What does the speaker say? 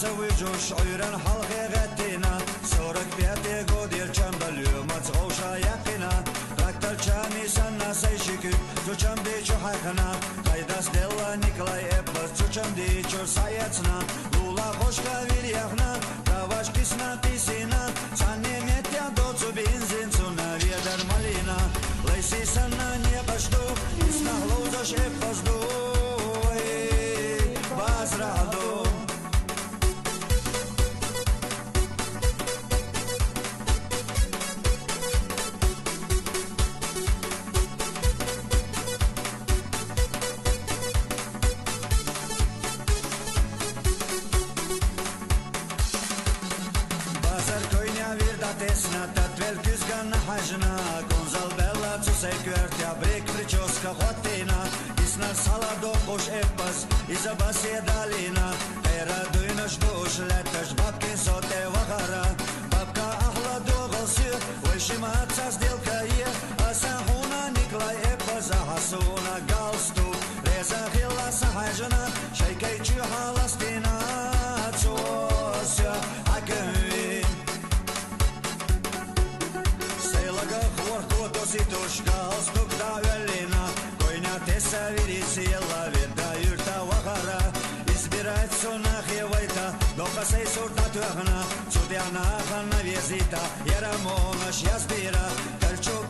це виджуш, ойран халқиғатина 45 год ерчан балю, мацғауша яқина Трактор чамисан насай шикю, чучам дичу хайхана Қайдас дела Николай Эппас, чучам дичу саяцна Лула хошка вильяхна, праваш кисна тисина Цане метя доцу бензин, цуна ведар малина Лейси сана не башду, исна лузаш Эппасду Базраду Tesna, tatvel küzgan hajna Gonzal bella цусай квертя Брек прическа хватина Исна саладо хош эппас Иза басе далина Эра дуйнаш душ леташ Бабкин соте вахара Бабка ахла доголсю Вайшима ца сделка е Аса хуна Николай Эппас Ахасуна галстук Реза хила сахажна Шайкай чуха ластина Цуося акви Situška, ostuk da velina Kojnja te sa vidi cijela Veda jurta vahara Izbirać su nahjevajta Doka sej surta tuhna Cudjana hana vjezita Jera monaš jazbira Kalčuk